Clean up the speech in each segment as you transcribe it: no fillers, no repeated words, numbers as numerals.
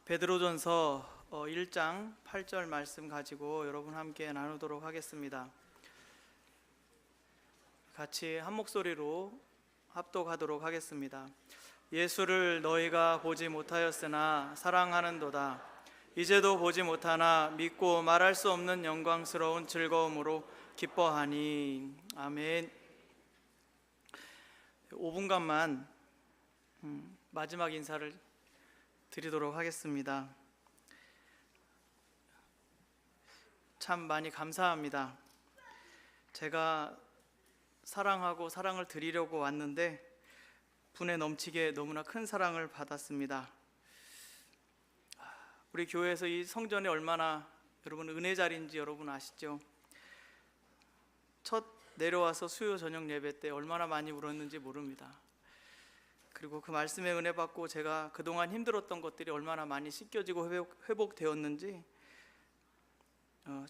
베드로전서 1장 8절 말씀 가지고 여러분 함께 나누도록 하겠습니다. 같이 한 목소리로 합독하도록 하겠습니다. 예수를 너희가 보지 못하였으나 사랑하는도다. 이제도 보지 못하나 믿고 말할 수 없는 영광스러운 즐거움으로 기뻐하니. 아멘. 5분간만 마지막 인사를 드리도록 하겠습니다. 참 많이 감사합니다. 제가 사랑하고 사랑을 드리려고 왔는데 분에 넘치게 너무나 큰 사랑을 받았습니다. 우리 교회에서 이 성전이 얼마나 여러분 은혜 자리인지 여러분 아시죠? 첫 내려와서 수요 저녁 예배 때 얼마나 많이 울었는지 모릅니다. 그리고 그 말씀에 은혜 받고 제가 그동안 힘들었던 것들이 얼마나 많이 씻겨지고 회복되었는지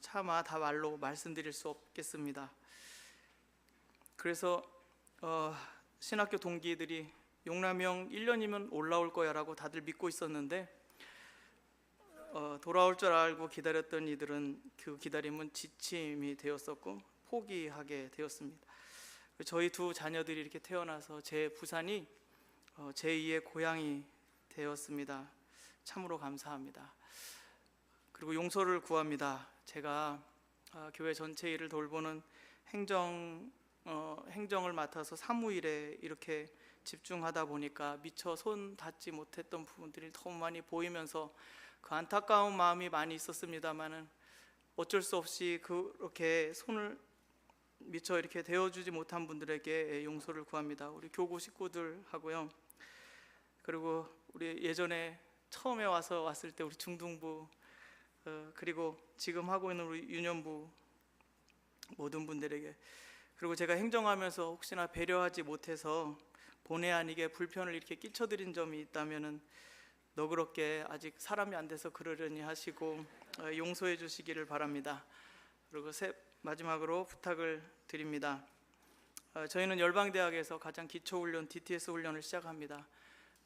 차마 다 말로 말씀드릴 수 없겠습니다. 그래서 신학교 동기들이 용남이 형 1년이면 올라올 거야 라고 다들 믿고 있었는데 돌아올 줄 알고 기다렸던 이들은 그 기다림은 지침이 되었었고 포기하게 되었습니다. 저희 두 자녀들이 이렇게 태어나서 제 부산이 제2의 고향이 되었습니다. 참으로 감사합니다. 그리고 용서를 구합니다. 제가 교회 전체 일을 돌보는 행정을 맡아서 사무일에 이렇게 집중하다 보니까 미처 손 닿지 못했던 부분들이 너무 많이 보이면서 그 안타까운 마음이 많이 있었습니다만은 어쩔 수 없이 그렇게 손을 미처 이렇게 대어주지 못한 분들에게 용서를 구합니다. 우리 교구 식구들하고요. 그리고 우리 예전에 처음에 왔을 때 우리 중등부 그리고 지금 하고 있는 우리 유년부 모든 분들에게, 그리고 제가 행정하면서 혹시나 배려하지 못해서 본의 아니게 불편을 이렇게 끼쳐드린 점이 있다면은 너그럽게 아직 사람이 안 돼서 그러려니 하시고 용서해 주시기를 바랍니다. 그리고 마지막으로 부탁을 드립니다. 저희는 열방대학에서 가장 기초훈련 DTS 훈련을 시작합니다.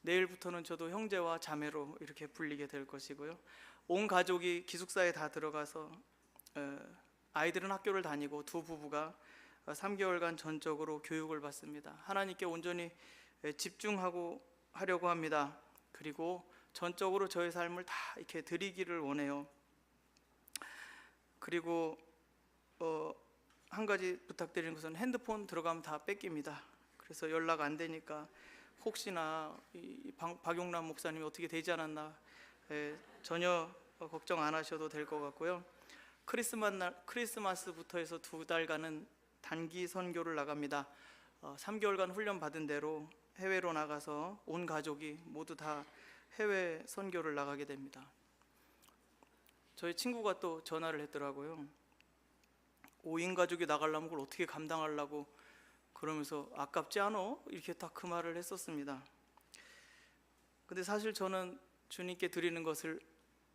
내일부터는 저도 형제와 자매로 이렇게 불리게 될 것이고요. 온 가족이 기숙사에 다 들어가서 아이들은 학교를 다니고 두 부부가 3개월간 전적으로 교육을 받습니다. 하나님께 온전히 집중하고 하려고 합니다. 그리고 전적으로 저의 삶을 다 이렇게 드리기를 원해요. 그리고 한 가지 부탁드리는 것은 핸드폰 들어가면 다 뺏깁니다. 그래서 연락 안 되니까 혹시나 박용남 목사님이 어떻게 되지 않았나 전혀 걱정 안 하셔도 될 것 같고요. 크리스마스부터 해서 2달간은 단기 선교를 나갑니다. 3개월간 훈련 받은 대로 해외로 나가서 온 가족이 모두 다 해외 선교를 나가게 됩니다. 저희 친구가 또 전화를 했더라고요. 5인 가족이 나가려면 그걸 어떻게 감당하려고 그러면서 아깝지 않아? 이렇게 딱 그 말을 했었습니다. 근데 사실 저는 주님께 드리는 것을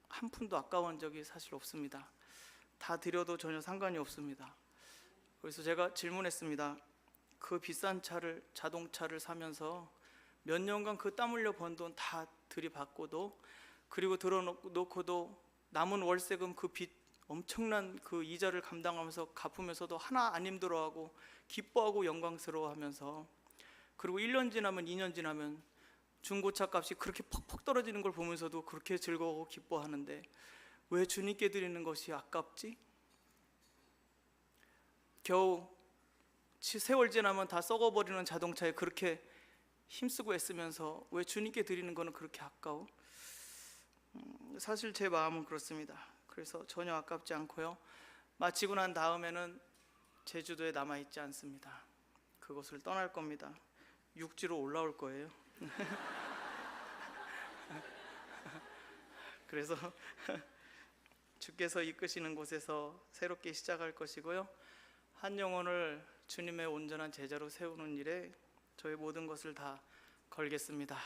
한 푼도 아까운 적이 사실 없습니다. 다 드려도 전혀 상관이 없습니다. 그래서 제가 질문했습니다. 그 비싼 자동차를 사면서 몇 년간 그 땀 흘려 번 돈 다 들이받고도, 그리고 들어놓고도 남은 월세금 그 빚 엄청난 그 이자를 감당하면서 갚으면서도 하나 안 힘들어하고 기뻐하고 영광스러워하면서, 그리고 1년 지나면 2년 지나면 중고차 값이 그렇게 퍽퍽 떨어지는 걸 보면서도 그렇게 즐거워하고 기뻐하는데 왜 주님께 드리는 것이 아깝지? 겨우 세월 지나면 다 썩어버리는 자동차에 그렇게 힘쓰고 애쓰면서 왜 주님께 드리는 거는 그렇게 아까워? 사실 제 마음은 그렇습니다. 그래서 전혀 아깝지 않고요. 마치고 난 다음에는 제주도에 남아있지 않습니다. 그곳을 떠날 겁니다. 육지로 올라올 거예요. 그래서 주께서 이끄시는 곳에서 새롭게 시작할 것이고요. 한 영혼을 주님의 온전한 제자로 세우는 일에 저의 모든 것을 다 걸겠습니다.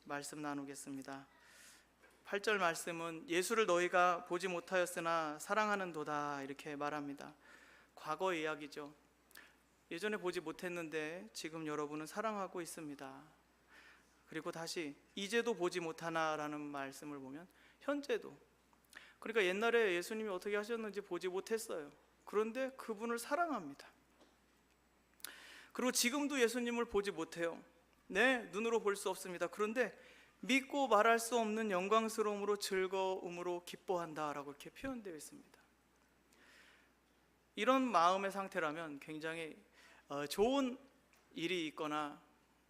말씀 나누겠습니다. 8절 말씀은 예수를 너희가 보지 못하였으나 사랑하는도다 이렇게 말합니다. 과거의 이야기죠. 예전에 보지 못했는데 지금 여러분은 사랑하고 있습니다. 그리고 다시 이제도 보지 못하나라는 말씀을 보면 현재도, 그러니까 옛날에 예수님이 어떻게 하셨는지 보지 못했어요. 그런데 그분을 사랑합니다. 그리고 지금도 예수님을 보지 못해요. 네, 눈으로 볼 수 없습니다. 그런데 믿고 말할 수 없는 영광스러움으로, 즐거움으로 기뻐한다라고 이렇게 표현되어 있습니다. 이런 마음의 상태라면 굉장히 좋은 일이 있거나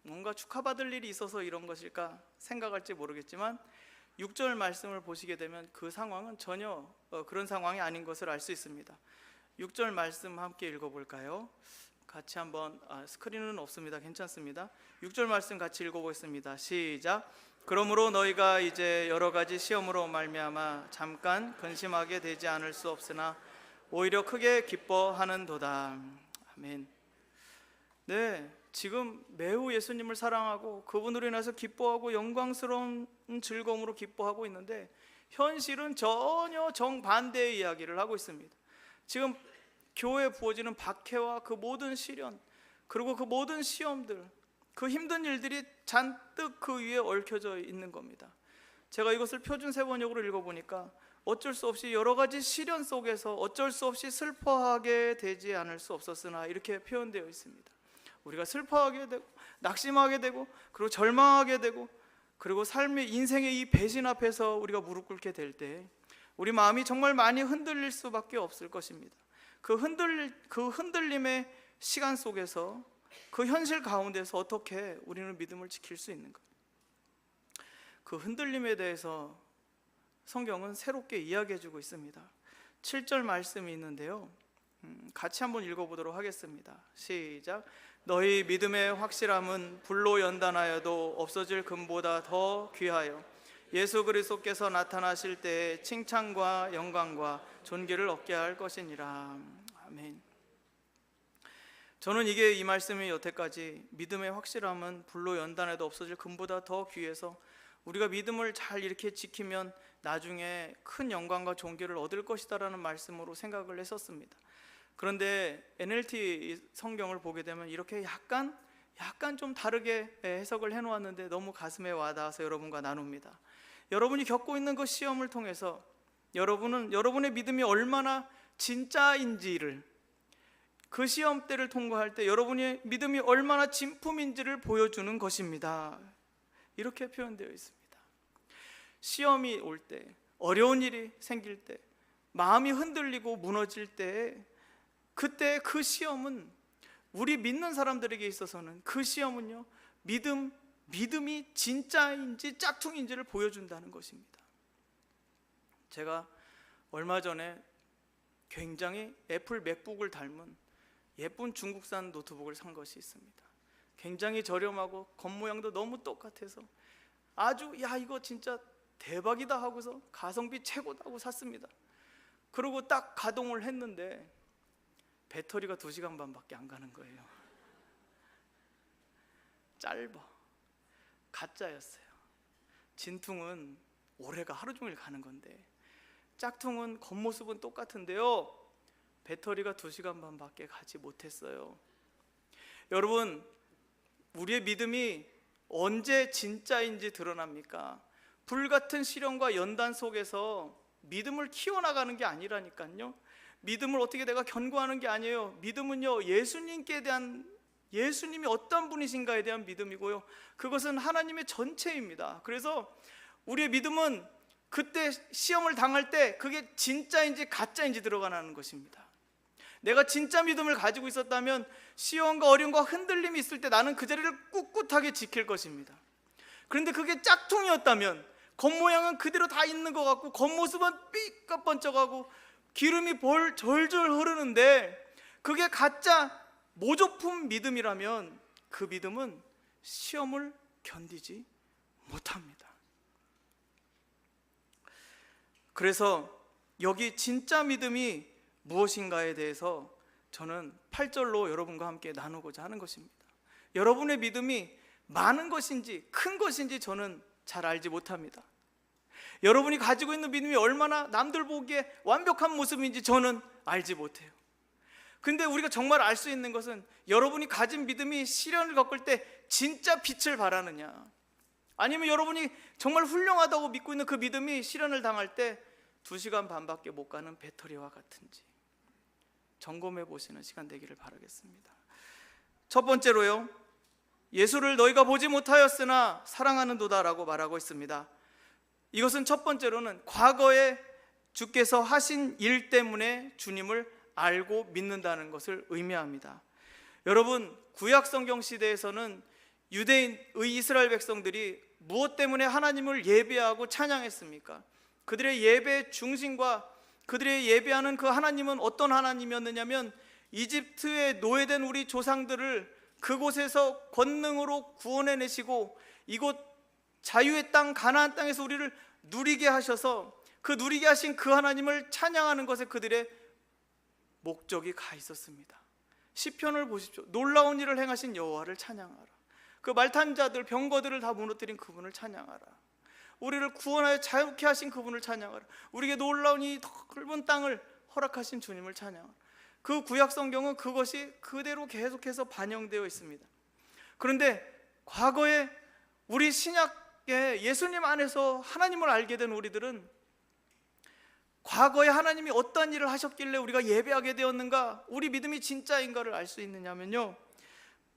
뭔가 축하받을 일이 있어서 이런 것일까 생각할지 모르겠지만 6절 말씀을 보시게 되면 그 상황은 전혀 그런 상황이 아닌 것을 알 수 있습니다. 6절 말씀 함께 읽어볼까요? 같이 한번, 스크린은 없습니다. 괜찮습니다. 6절 말씀 같이 읽어보겠습니다. 시작. 그러므로 너희가 이제 여러 가지 시험으로 말미암아 잠깐 근심하게 되지 않을 수 없으나 오히려 크게 기뻐하는도다. 아멘. 네, 지금 매우 예수님을 사랑하고 그분으로 인해서 기뻐하고 영광스러운 즐거움으로 기뻐하고 있는데 현실은 전혀 정반대의 이야기를 하고 있습니다. 지금 교회에 부어지는 박해와 그 모든 시련, 그리고 그 모든 시험들, 그 힘든 일들이 잔뜩 그 위에 얽혀져 있는 겁니다. 제가 이것을 표준 세번역으로 읽어보니까 어쩔 수 없이 여러 가지 시련 속에서 어쩔 수 없이 슬퍼하게 되지 않을 수 없었으나 이렇게 표현되어 있습니다. 우리가 슬퍼하게 되고 낙심하게 되고 그리고 절망하게 되고 그리고 삶의 인생의 이 배신 앞에서 우리가 무릎 꿇게 될 때 우리 마음이 정말 많이 흔들릴 수밖에 없을 것입니다. 그 흔들림의 시간 속에서 그 현실 가운데서 어떻게 우리는 믿음을 지킬 수 있는가? 그 흔들림에 대해서 성경은 새롭게 이야기해주고 있습니다. 7절 말씀이 있는데요, 같이 한번 읽어보도록 하겠습니다. 시작. 너희 믿음의 확실함은 불로 연단하여도 없어질 금보다 더 귀하여 예수 그리스도께서 나타나실 때에 칭찬과 영광과 존귀를 얻게 할 것이니라. 아멘. 저는 이 말씀이 여태까지 믿음의 확실함은 불로 연단해도 없어질 금보다 더 귀해서 우리가 믿음을 잘 이렇게 지키면 나중에 큰 영광과 존귀를 얻을 것이다라는 말씀으로 생각을 했었습니다. 그런데 NLT 성경을 보게 되면 이렇게 약간 좀 다르게 해석을 해놓았는데 너무 가슴에 와닿아서 여러분과 나눕니다. 여러분이 겪고 있는 그 시험을 통해서 여러분은 여러분의 믿음이 얼마나 진짜인지를, 그 시험대를 통과할 때 여러분의 믿음이 얼마나 진품인지를 보여주는 것입니다. 이렇게 표현되어 있습니다. 시험이 올 때, 어려운 일이 생길 때, 마음이 흔들리고 무너질 때, 그때 그 시험은, 우리 믿는 사람들에게 있어서는 그 시험은요, 믿음이 진짜인지 짝퉁인지를 보여준다는 것입니다. 제가 얼마 전에 굉장히 애플 맥북을 닮은 예쁜 중국산 노트북을 산 것이 있습니다. 굉장히 저렴하고 겉모양도 너무 똑같아서 아주 이거 진짜 대박이다 하고서 가성비 최고다 하고 샀습니다. 그리고 딱 가동을 했는데 배터리가 2시간 반밖에 안 가는 거예요. 짧아. 가짜였어요. 진퉁은 올해가 하루 종일 가는 건데 짝퉁은 겉모습은 똑같은데요, 배터리가 2시간 반밖에 가지 못했어요. 여러분, 우리의 믿음이 언제 진짜인지 드러납니까? 불같은 시련과 연단 속에서 믿음을 키워나가는 게 아니라니까요. 믿음을 어떻게 내가 견고하는 게 아니에요. 믿음은요, 예수님이 어떤 분이신가에 대한 믿음이고요, 그것은 하나님의 전체입니다. 그래서 우리의 믿음은 그때 시험을 당할 때 그게 진짜인지 가짜인지 드러나는 것입니다. 내가 진짜 믿음을 가지고 있었다면 시험과 어려움과 흔들림이 있을 때 나는 그 자리를 꿋꿋하게 지킬 것입니다. 그런데 그게 짝퉁이었다면 겉모양은 그대로 다 있는 것 같고 겉모습은 삐까번쩍하고 기름이 절절 흐르는데 그게 가짜 모조품 믿음이라면 그 믿음은 시험을 견디지 못합니다. 그래서 여기 진짜 믿음이 무엇인가에 대해서 저는 8절로 여러분과 함께 나누고자 하는 것입니다. 여러분의 믿음이 많은 것인지 큰 것인지 저는 잘 알지 못합니다. 여러분이 가지고 있는 믿음이 얼마나 남들 보기에 완벽한 모습인지 저는 알지 못해요. 근데 우리가 정말 알 수 있는 것은 여러분이 가진 믿음이 시련을 겪을 때 진짜 빛을 발하느냐, 아니면 여러분이 정말 훌륭하다고 믿고 있는 그 믿음이 실현을 당할 때 2시간 반밖에 못 가는 배터리와 같은지 점검해 보시는 시간 되기를 바라겠습니다. 첫 번째로요, 예수를 너희가 보지 못하였으나 사랑하는도다라고 말하고 있습니다. 이것은 첫 번째로는 과거에 주께서 하신 일 때문에 주님을 알고 믿는다는 것을 의미합니다. 여러분, 구약 성경 시대에서는 유대인의 이스라엘 백성들이 무엇 때문에 하나님을 예배하고 찬양했습니까? 그들의 예배의 중심과 그들의 예배하는 그 하나님은 어떤 하나님이었느냐면 이집트에 노예된 우리 조상들을 그곳에서 권능으로 구원해내시고 이곳 자유의 땅 가나안 땅에서 우리를 누리게 하셔서 그 누리게 하신 그 하나님을 찬양하는 것에 그들의 목적이 가 있었습니다. 시편을 보십시오. 놀라운 일을 행하신 여호와를 찬양하라. 그 말탄 자들 병거들을 다 무너뜨린 그분을 찬양하라. 우리를 구원하여 자유케 하신 그분을 찬양하라. 우리에게 놀라운 이 넓은 땅을 허락하신 주님을 찬양하라. 그 구약 성경은 그것이 그대로 계속해서 반영되어 있습니다. 그런데 과거에 우리 신약의 예수님 안에서 하나님을 알게 된 우리들은 과거에 하나님이 어떠한 일을 하셨길래 우리가 예배하게 되었는가, 우리 믿음이 진짜인가를 알 수 있느냐면요,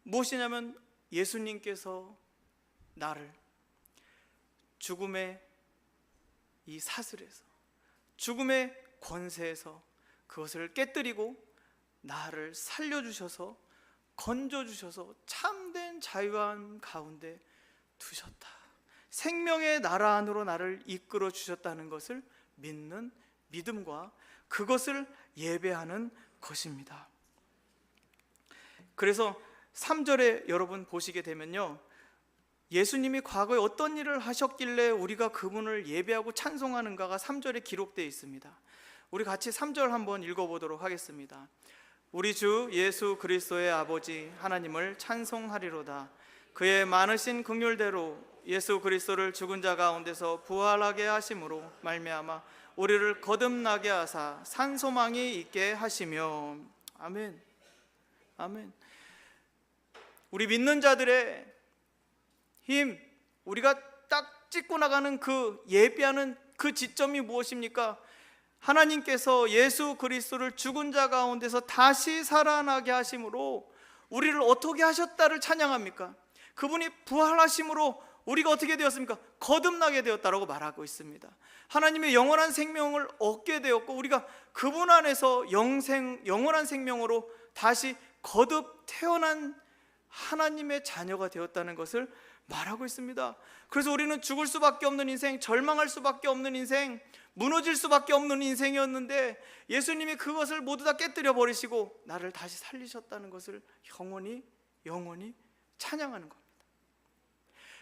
무엇이냐면 예수님께서 나를 죽음의 이 사슬에서, 죽음의 권세에서 그것을 깨뜨리고 나를 살려주셔서 건져주셔서 참된 자유함 가운데 두셨다. 생명의 나라 안으로 나를 이끌어 주셨다는 것을 믿는 믿음과 그것을 예배하는 것입니다. 그래서 3절에 여러분 보시게 되면요, 예수님이 과거에 어떤 일을 하셨길래 우리가 그분을 예배하고 찬송하는가가 3절에 기록되어 있습니다. 우리 같이 3절 한번 읽어보도록 하겠습니다. 우리 주 예수 그리스도의 아버지 하나님을 찬송하리로다. 그의 많으신 긍휼대로 예수 그리스도를 죽은 자 가운데서 부활하게 하심으로 말미암아 우리를 거듭나게 하사 산 소망이 있게 하시며. 아멘. 아멘. 우리 믿는 자들의 힘, 우리가 딱 찍고 나가는 그 예배하는 그 지점이 무엇입니까? 하나님께서 예수 그리스도를 죽은 자 가운데서 다시 살아나게 하심으로 우리를 어떻게 하셨다를 찬양합니까? 그분이 부활하심으로 우리가 어떻게 되었습니까? 거듭나게 되었다라고 말하고 있습니다. 하나님의 영원한 생명을 얻게 되었고 우리가 그분 안에서 영원한 생명으로 다시 거듭 태어난 하나님의 자녀가 되었다는 것을 말하고 있습니다. 그래서 우리는 죽을 수밖에 없는 인생, 절망할 수밖에 없는 인생, 무너질 수밖에 없는 인생이었는데 예수님이 그것을 모두 다 깨뜨려 버리시고 나를 다시 살리셨다는 것을 영원히 찬양하는 겁니다.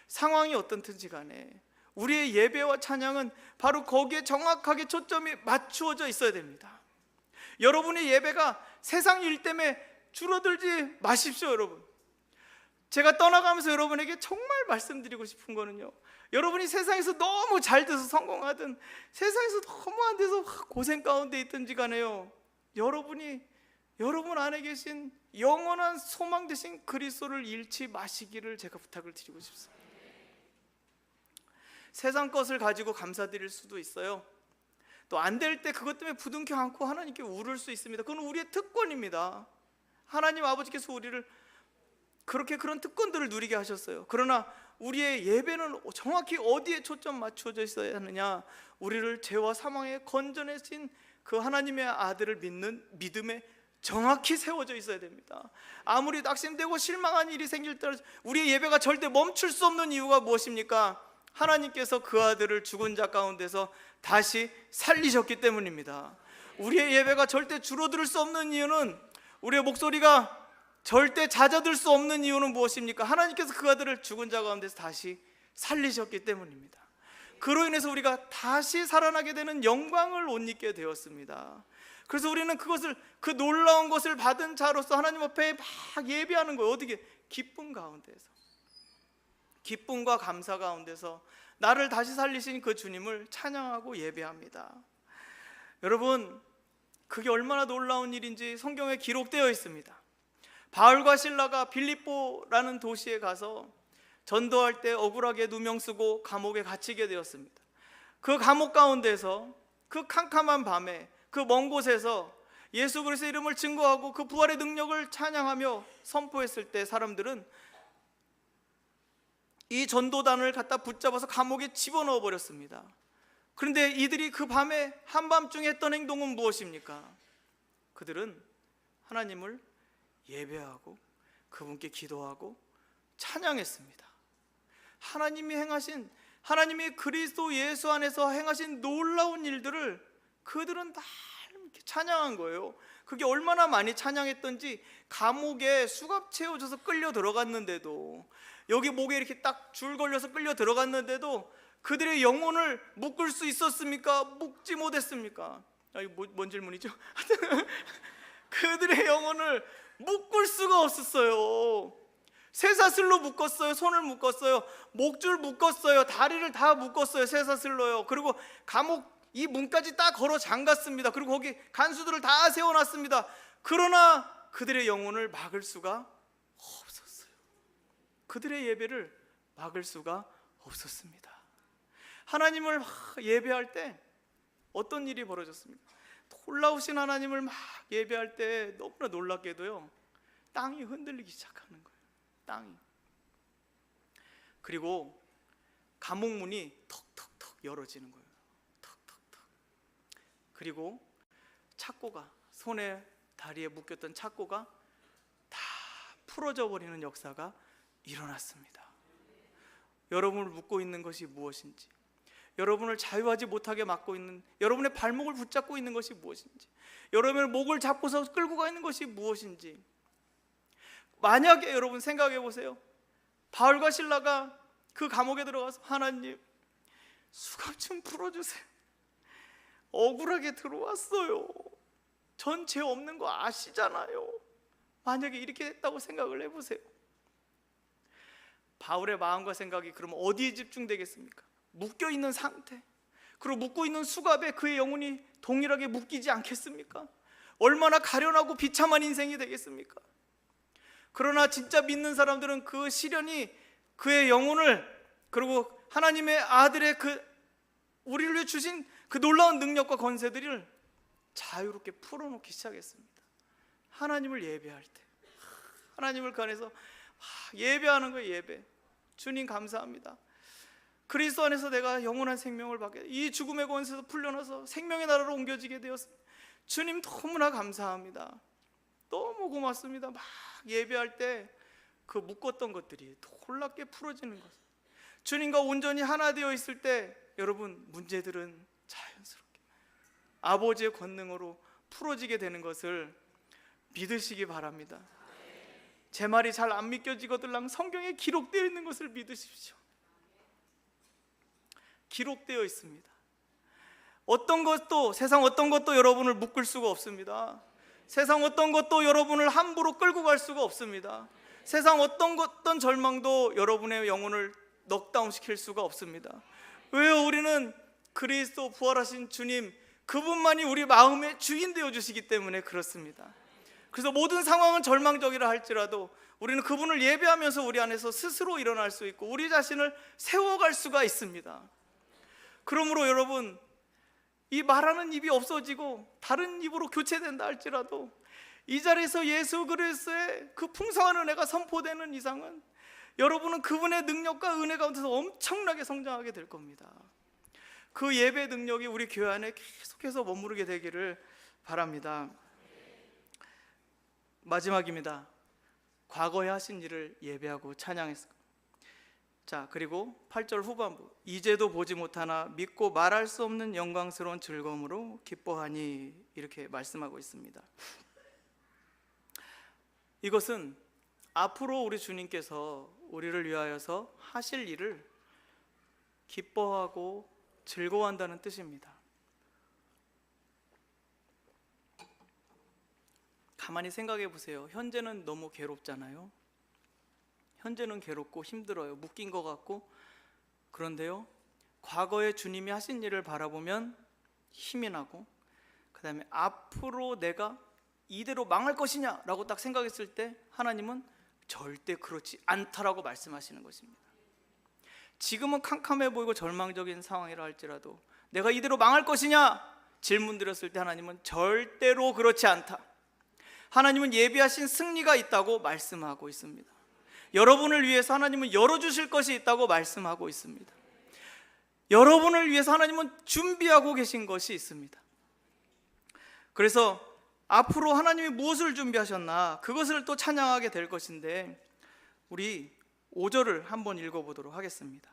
상황이 어떻든지 간에 우리의 예배와 찬양은 바로 거기에 정확하게 초점이 맞추어져 있어야 됩니다. 여러분의 예배가 세상 일 때문에 줄어들지 마십시오. 여러분, 제가 떠나가면서 여러분에게 정말 말씀드리고 싶은 거는요, 여러분이 세상에서 너무 잘 돼서 성공하든 세상에서 너무 안 돼서 고생 가운데 있든지 간에요, 여러분 안에 계신 영원한 소망 되신 그리스도를 잃지 마시기를 제가 부탁을 드리고 싶습니다. 세상 것을 가지고 감사드릴 수도 있어요. 또 안 될 때 그것 때문에 부둥켜 안고 하나님께 울을 수 있습니다. 그건 우리의 특권입니다. 하나님 아버지께서 우리를 그렇게 그런 특권들을 누리게 하셨어요. 그러나 우리의 예배는 정확히 어디에 초점 맞춰져 있어야 하느냐? 우리를 죄와 사망에 건져내신 그 하나님의 아들을 믿는 믿음에 정확히 세워져 있어야 됩니다. 아무리 낙심되고 실망한 일이 생길 때 우리의 예배가 절대 멈출 수 없는 이유가 무엇입니까? 하나님께서 그 아들을 죽은 자 가운데서 다시 살리셨기 때문입니다. 우리의 예배가 절대 줄어들 수 없는 이유는, 우리의 목소리가 절대 잦아들 수 없는 이유는 무엇입니까? 하나님께서 그 아들을 죽은 자 가운데서 다시 살리셨기 때문입니다. 그로 인해서 우리가 다시 살아나게 되는 영광을 옷 입게 되었습니다. 그래서 우리는 그것을, 그 놀라운 것을 받은 자로서 하나님 앞에 막 예배하는 거예요. 어떻게? 기쁨 가운데서, 기쁨과 감사 가운데서 나를 다시 살리신 그 주님을 찬양하고 예배합니다. 여러분, 그게 얼마나 놀라운 일인지 성경에 기록되어 있습니다. 바울과 실라가 빌립보라는 도시에 가서 전도할 때 억울하게 누명 쓰고 감옥에 갇히게 되었습니다. 그 감옥 가운데서 그 캄캄한 밤에 그 먼 곳에서 예수 그리스도의 이름을 증거하고 그 부활의 능력을 찬양하며 선포했을 때 사람들은 이 전도단을 갖다 붙잡아서 감옥에 집어넣어 버렸습니다. 그런데 이들이 그 밤에 한밤중에 했던 행동은 무엇입니까? 그들은 하나님을 예배하고 그분께 기도하고 찬양했습니다. 하나님이 그리스도 예수 안에서 행하신 놀라운 일들을 그들은 다 이렇게 찬양한 거예요. 그게 얼마나 많이 찬양했던지 감옥에 수갑 채워져서 끌려 들어갔는데도, 여기 목에 이렇게 딱 줄 걸려서 끌려 들어갔는데도 그들의 영혼을 묶을 수 있었습니까? 묶지 못했습니까? 이거 뭔 질문이죠? 그들의 영혼을 묶을 수가 없었어요. 쇠사슬로 묶었어요. 손을 묶었어요. 목줄 묶었어요. 다리를 다 묶었어요. 쇠사슬로요. 그리고 감옥 이 문까지 딱 걸어 잠갔습니다. 그리고 거기 간수들을 다 세워놨습니다. 그러나 그들의 영혼을 막을 수가 없었어요. 그들의 예배를 막을 수가 없었습니다. 하나님을 예배할 때 어떤 일이 벌어졌습니까? 놀라우신 하나님을 막 예배할 때 너무나 놀랍게도요, 땅이 흔들리기 시작하는 거예요. 땅이. 그리고 감옥 문이 턱턱턱 열어지는 거예요. 턱턱턱. 그리고 착고가, 손에 다리에 묶였던 착고가 다 풀어져 버리는 역사가 일어났습니다. 여러분을 묶고 있는 것이 무엇인지, 여러분을 자유하지 못하게 막고 있는, 여러분의 발목을 붙잡고 있는 것이 무엇인지, 여러분의 목을 잡고서 끌고 가 있는 것이 무엇인지, 만약에 여러분 생각해 보세요. 바울과 실라가 그 감옥에 들어가서 하나님 수갑 좀 풀어주세요. 억울하게 들어왔어요. 전 죄 없는 거 아시잖아요. 만약에 이렇게 했다고 생각을 해보세요. 바울의 마음과 생각이 그러면 어디에 집중되겠습니까? 묶여있는 상태, 그리고 묶고 있는 수갑에 그의 영혼이 동일하게 묶이지 않겠습니까? 얼마나 가련하고 비참한 인생이 되겠습니까? 그러나 진짜 믿는 사람들은 그 시련이 그의 영혼을, 그리고 하나님의 아들의 우리를 위해 주신 그 놀라운 능력과 권세들을 자유롭게 풀어놓기 시작했습니다. 하나님을 예배할 때, 하나님을 그 안에서 예배하는 거예요. 예배. 주님 감사합니다. 그리스도 안에서 내가 영원한 생명을 받게, 이 죽음의 권세에서 풀려나서 생명의 나라로 옮겨지게 되었습니다. 주님 너무나 감사합니다. 너무 고맙습니다. 막 예배할 때 그 묶었던 것들이 놀랍게 풀어지는 것, 주님과 온전히 하나 되어 있을 때 여러분 문제들은 자연스럽게 아버지의 권능으로 풀어지게 되는 것을 믿으시기 바랍니다. 제 말이 잘 안 믿겨지거들랑 성경에 기록되어 있는 것을 믿으십시오. 기록되어 있습니다. 세상 어떤 것도 여러분을 묶을 수가 없습니다. 세상 어떤 것도 여러분을 함부로 끌고 갈 수가 없습니다. 세상 어떤 절망도 여러분의 영혼을 넉다운 시킬 수가 없습니다. 왜요? 우리는 그리스도 부활하신 주님, 그분만이 우리 마음의 주인 되어 주시기 때문에 그렇습니다. 그래서 모든 상황은 절망적이라 할지라도 우리는 그분을 예배하면서 우리 안에서 스스로 일어날 수 있고 우리 자신을 세워갈 수가 있습니다. 그러므로 여러분, 이 말하는 입이 없어지고 다른 입으로 교체된다 할지라도 이 자리에서 예수 그리스도의 그 풍성한 은혜가 선포되는 이상은 여러분은 그분의 능력과 은혜 가운데서 엄청나게 성장하게 될 겁니다. 그 예배 능력이 우리 교회 안에 계속해서 머무르게 되기를 바랍니다. 마지막입니다. 과거에 하신 일을 예배하고 찬양했을 겁니다. 자, 그리고 8절 후반부, 이제도 보지 못하나 믿고 말할 수 없는 영광스러운 즐거움으로 기뻐하니, 이렇게 말씀하고 있습니다. 이것은 앞으로 우리 주님께서 우리를 위하여서 하실 일을 기뻐하고 즐거워한다는 뜻입니다. 가만히 생각해 보세요. 현재는 너무 괴롭잖아요. 현재는 괴롭고 힘들어요. 묶인 것 같고. 그런데요, 과거에 주님이 하신 일을 바라보면 힘이 나고, 그 다음에 앞으로 내가 이대로 망할 것이냐 라고 딱 생각했을 때 하나님은 절대 그렇지 않다라고 말씀하시는 것입니다. 지금은 캄캄해 보이고 절망적인 상황이라 할지라도 내가 이대로 망할 것이냐 질문 드렸을 때 하나님은 절대로 그렇지 않다. 하나님은 예비하신 승리가 있다고 말씀하고 있습니다. 여러분을 위해서 하나님은 열어주실 것이 있다고 말씀하고 있습니다. 여러분을 위해서 하나님은 준비하고 계신 것이 있습니다. 그래서 앞으로 하나님이 무엇을 준비하셨나 그것을 또 찬양하게 될 것인데, 우리 5절을 한번 읽어보도록 하겠습니다.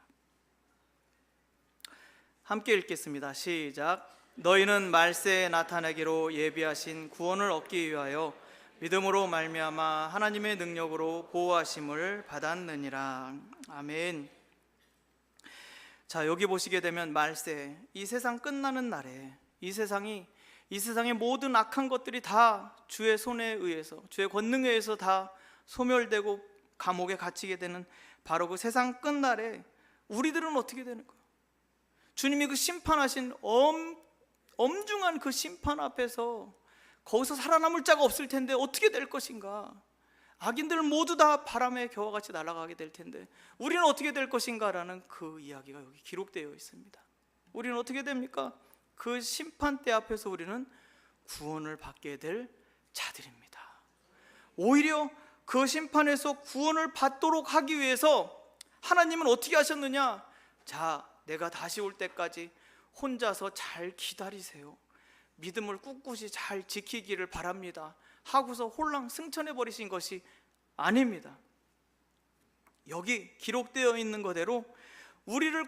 함께 읽겠습니다. 시작. 너희는 말세에 나타나기로 예비하신 구원을 얻기 위하여 믿음으로 말미암아 하나님의 능력으로 보호하심을 받았느니라. 아멘. 자, 여기 보시게 되면 말세, 이 세상 끝나는 날에 이 세상의 모든 악한 것들이 다 주의 손에 의해서, 주의 권능에 의해서 다 소멸되고 감옥에 갇히게 되는 바로 그 세상 끝날에 우리들은 어떻게 되는 거예요? 주님이 그 심판하신 엄중한 그 심판 앞에서 거기서 살아남을 자가 없을 텐데 어떻게 될 것인가? 악인들 모두 다 바람의 겨와 같이 날아가게 될 텐데 우리는 어떻게 될 것인가라는 그 이야기가 여기 기록되어 있습니다. 우리는 어떻게 됩니까? 그 심판대 앞에서 우리는 구원을 받게 될 자들입니다. 오히려 그 심판에서 구원을 받도록 하기 위해서 하나님은 어떻게 하셨느냐? 자, 내가 다시 올 때까지 혼자서 잘 기다리세요. 믿음을 꿋꿋이 잘 지키기를 바랍니다 하고서 홀랑 승천해 버리신 것이 아닙니다. 여기 기록되어 있는 그대로 우리가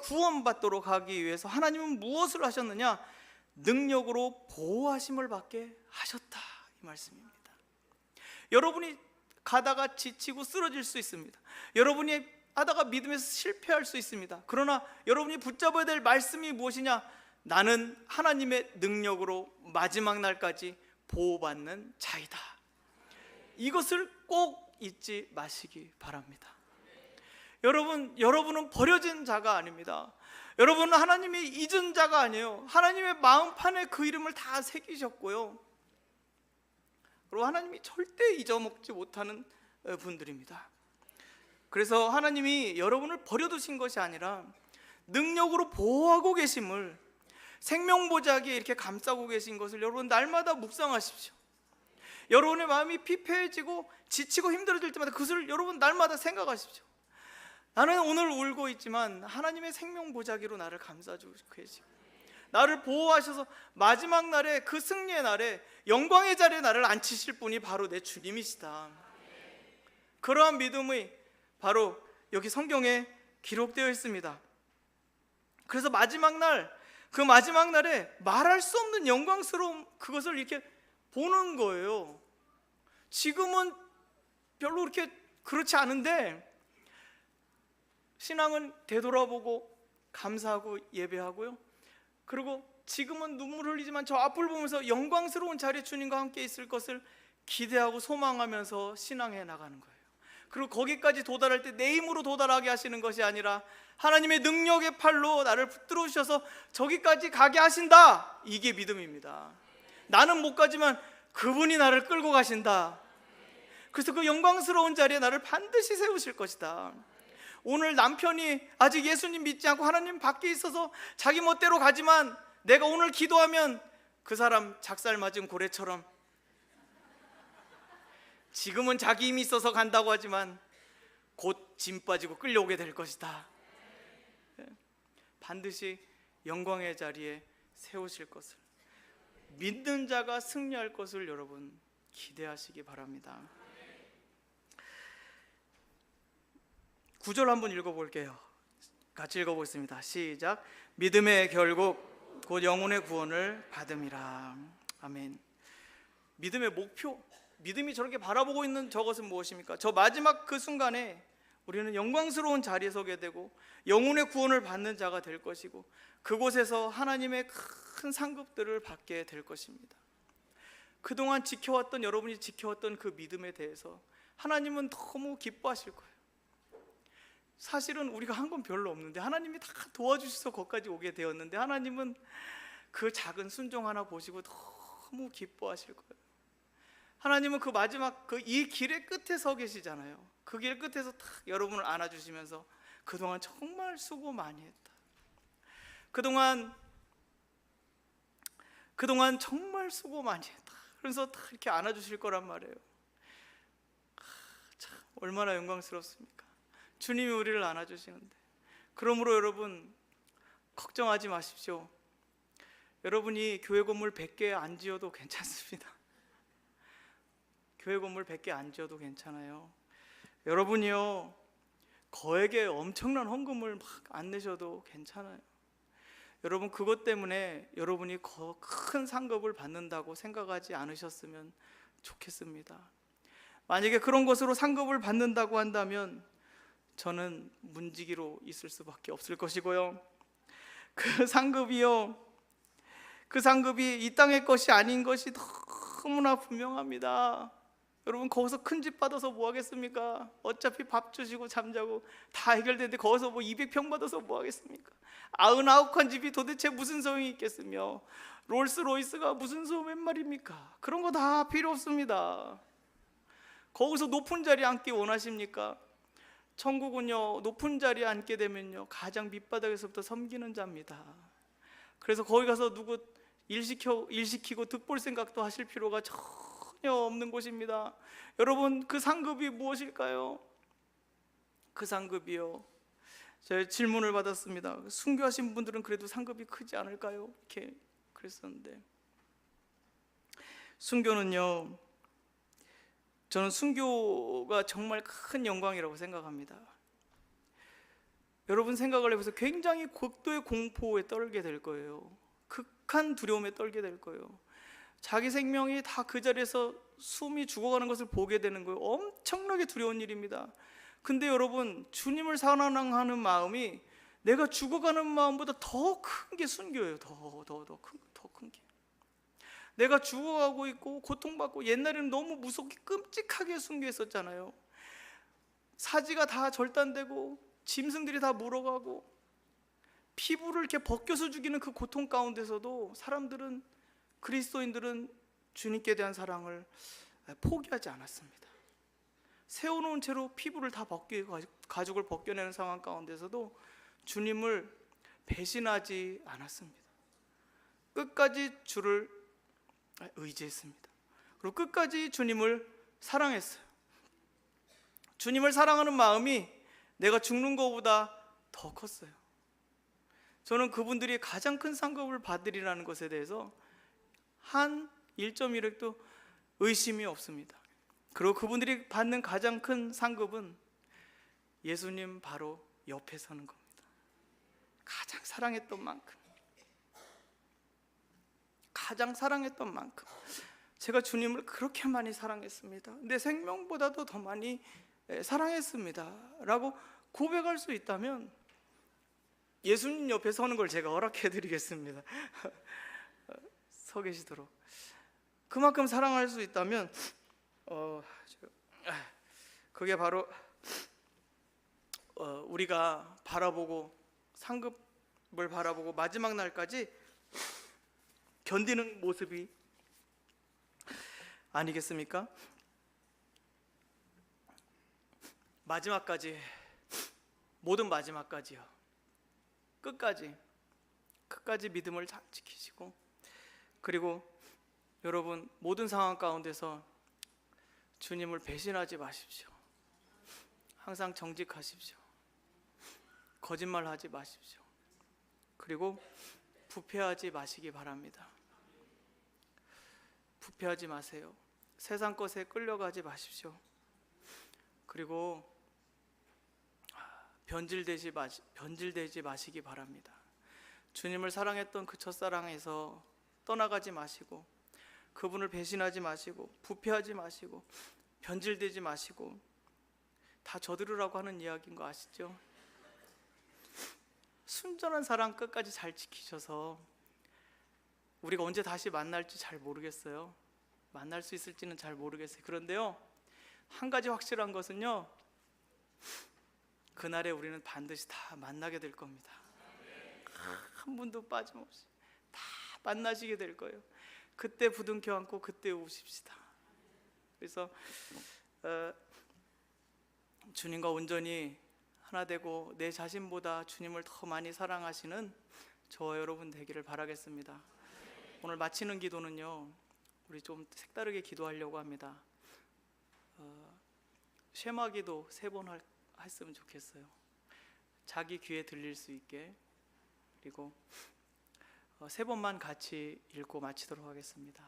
구원받도록 하기 위해서 하나님은 무엇을 하셨느냐? 능력으로 보호하심을 받게 하셨다, 이 말씀입니다. 여러분이 가다가 지치고 쓰러질 수 있습니다. 여러분이 하다가 믿음에서 실패할 수 있습니다. 그러나 여러분이 붙잡아야 될 말씀이 무엇이냐? 나는 하나님의 능력으로 마지막 날까지 보호받는 자이다. 이것을 꼭 잊지 마시기 바랍니다. 여러분은 버려진 자가 아닙니다. 여러분은 하나님이 잊은 자가 아니에요. 하나님의 마음판에 그 이름을 다 새기셨고요, 그리고 하나님이 절대 잊어먹지 못하는 분들입니다. 그래서 하나님이 여러분을 버려두신 것이 아니라 능력으로 보호하고 계심을, 생명보자기에 이렇게 감싸고 계신 것을 여러분 날마다 묵상하십시오. 여러분의 마음이 피폐해지고 지치고 힘들어질 때마다 그것을 여러분 날마다 생각하십시오. 나는 오늘 울고 있지만 하나님의 생명보자기로 나를 감싸주고 계시고 나를 보호하셔서 마지막 날에, 그 승리의 날에 영광의 자리에 나를 앉히실 분이 바로 내 주님이시다. 그러한 믿음이 바로 여기 성경에 기록되어 있습니다. 그래서 마지막 날, 그 마지막 날에 말할 수 없는 영광스러움, 그것을 이렇게 보는 거예요. 지금은 별로 그렇게 그렇지 않은데 신앙은 되돌아보고 감사하고 예배하고요, 그리고 지금은 눈물 흘리지만 저 앞을 보면서 영광스러운 자리에 주님과 함께 있을 것을 기대하고 소망하면서 신앙해 나가는 거예요. 그리고 거기까지 도달할 때 내 힘으로 도달하게 하시는 것이 아니라 하나님의 능력의 팔로 나를 붙들어 주셔서 저기까지 가게 하신다. 이게 믿음입니다. 나는 못 가지만 그분이 나를 끌고 가신다. 그래서 그 영광스러운 자리에 나를 반드시 세우실 것이다. 오늘 남편이 아직 예수님 믿지 않고 하나님 밖에 있어서 자기 멋대로 가지만 내가 오늘 기도하면 그 사람 작살 맞은 고래처럼 지금은 자기 힘이 있어서 간다고 하지만 곧 짐 빠지고 끌려오게 될 것이다. 반드시 영광의 자리에 세우실 것을, 믿는 자가 승리할 것을 여러분 기대하시기 바랍니다. 9절 한번 읽어볼게요. 같이 읽어보겠습니다. 시작. 믿음의 결국 곧 영혼의 구원을 받음이라. 아멘. 믿음의 목표, 믿음이 저렇게 바라보고 있는 저것은 무엇입니까? 저 마지막 그 순간에 우리는 영광스러운 자리에 서게 되고 영혼의 구원을 받는 자가 될 것이고 그곳에서 하나님의 큰 상급들을 받게 될 것입니다. 그동안 지켜왔던, 여러분이 지켜왔던 그 믿음에 대해서 하나님은 너무 기뻐하실 거예요. 사실은 우리가 한 건 별로 없는데 하나님이 다 도와주셔서 거기까지 오게 되었는데 하나님은 그 작은 순종 하나 보시고 너무 기뻐하실 거예요. 하나님은 그 마지막 이 길의 끝에 서 계시잖아요. 그 길 끝에서 탁 여러분을 안아주시면서 그동안 정말 수고 많이 했다. 그동안 정말 수고 많이 했다. 그래서 탁 이렇게 안아주실 거란 말이에요. 참 얼마나 영광스럽습니까? 주님이 우리를 안아주시는데. 그러므로 여러분 걱정하지 마십시오. 여러분이 교회 건물 100개 안 지어도 괜찮습니다. 교회 건물 100개 안 지어도 괜찮아요. 여러분이요 거액의 엄청난 헌금을 막 안 내셔도 괜찮아요. 여러분 그것 때문에 여러분이 큰 상급을 받는다고 생각하지 않으셨으면 좋겠습니다. 만약에 그런 것으로 상급을 받는다고 한다면 저는 문지기로 있을 수밖에 없을 것이고요. 그 상급이 이 땅의 것이 아닌 것이 너무나 분명합니다. 여러분 거기서 큰 집 받아서 뭐 하겠습니까? 어차피 밥 주시고 잠자고 다 해결되는데 거기서 뭐 200평 받아서 뭐 하겠습니까? 99칸 집이 도대체 무슨 소용이 있겠으며 롤스로이스가 무슨 소용 말입니까? 그런 거 다 필요 없습니다. 거기서 높은 자리에 앉기 원하십니까? 천국은요 높은 자리에 앉게 되면요 가장 밑바닥에서부터 섬기는 자입니다. 그래서 거기 가서 누구 일 시키고 득볼 생각도 하실 필요가 전혀 없는 곳입니다. 여러분 그 상급이 무엇일까요? 그 상급이요, 제가 질문을 받았습니다. 순교하신 분들은 그래도 상급이 크지 않을까요? 이렇게 그랬었는데, 순교는요 저는 순교가 정말 큰 영광이라고 생각합니다. 여러분 생각을 해보세요. 굉장히 극도의 공포에 떨게 될 거예요. 극한 두려움에 떨게 될 거예요. 자기 생명이 다 그 자리에서 숨이 죽어가는 것을 보게 되는 거예요. 엄청나게 두려운 일입니다. 근데 여러분 주님을 사랑하는 마음이 내가 죽어가는 마음보다 더 큰 게 순교예요. 더 큰 게. 내가 죽어가고 있고 고통받고, 옛날에는 너무 무섭게 끔찍하게 순교했었잖아요. 사지가 다 절단되고 짐승들이 다 물어가고 피부를 이렇게 벗겨서 죽이는 그 고통 가운데서도 사람들은, 그리스도인들은 주님께 대한 사랑을 포기하지 않았습니다. 세워놓은 채로 피부를 다 벗기고 가죽을 벗겨내는 상황 가운데서도 주님을 배신하지 않았습니다. 끝까지 주를 의지했습니다. 그리고 끝까지 주님을 사랑했어요. 주님을 사랑하는 마음이 내가 죽는 것보다 더 컸어요. 저는 그분들이 가장 큰 상급을 받으리라는 것에 대해서 한 1.1획도 의심이 없습니다. 그리고 그분들이 받는 가장 큰 상급은 예수님 바로 옆에 서는 겁니다. 가장 사랑했던 만큼, 제가 주님을 그렇게 많이 사랑했습니다. 내 생명보다도 더 많이 사랑했습니다 라고 고백할 수 있다면 예수님 옆에 서는 걸 제가 허락해 드리겠습니다. 서 계시도록. 그만큼 사랑할 수 있다면 그게 바로 우리가 바라보고, 상급을 바라보고 마지막 날까지 견디는 모습이 아니겠습니까? 마지막까지, 모든 마지막까지요, 끝까지 믿음을 잘 지키시고, 그리고 여러분 모든 상황 가운데서 주님을 배신하지 마십시오. 항상 정직하십시오. 거짓말하지 마십시오. 그리고 부패하지 마시기 바랍니다. 부패하지 마세요. 세상 것에 끌려가지 마십시오. 그리고 변질되지 마시기 바랍니다. 주님을 사랑했던 그 첫사랑에서 떠나가지 마시고, 그분을 배신하지 마시고, 부패하지 마시고, 변질되지 마시고. 다 저들으라고 하는 이야기인 거 아시죠? 순전한 사랑 끝까지 잘 지키셔서 우리가 언제 다시 만날지 잘 모르겠어요. 만날 수 있을지는 잘 모르겠어요. 그런데요, 한 가지 확실한 것은요, 그날에 우리는 반드시 다 만나게 될 겁니다. 한 분도 빠짐없이 다 만나시게 될 거예요. 그때 부둥켜 안고 그때 우십시다. 그래서 주님과 온전히 하나 되고 내 자신보다 주님을 더 많이 사랑하시는 저와 여러분 되기를 바라겠습니다. 오늘 마치는 기도는요, 우리 좀 색다르게 기도하려고 합니다. 쉐마기도 3번 했으면 좋겠어요. 자기 귀에 들릴 수 있게. 그리고 3번만 같이 읽고 마치도록 하겠습니다.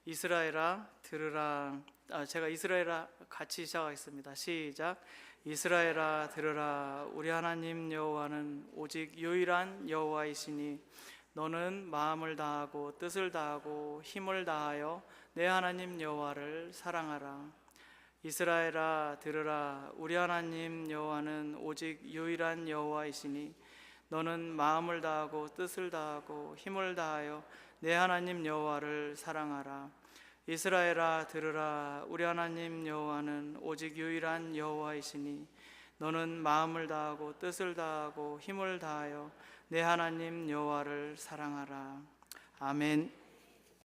이스라엘아 들으라. 제가 이스라엘아 같이 시작하겠습니다. 시작. 이스라엘아 들으라. 우리 하나님 여호와는 오직 유일한 여호와이시니 너는 마음을 다하고 뜻을 다하고 힘을 다하여 내 하나님 여호와를 사랑하라. 이스라엘아 들으라. 우리 하나님 여호와는 오직 유일한 여호와이시니 너는 마음을 다하고 뜻을 다하고 힘을 다하여 내 하나님 여호와를 사랑하라. 이스라엘아 들으라. 우리 하나님 여호와는 오직 유일한 여호와이시니 너는 마음을 다하고 뜻을 다하고 힘을 다하여 내 하나님 여호와를 사랑하라. 아멘.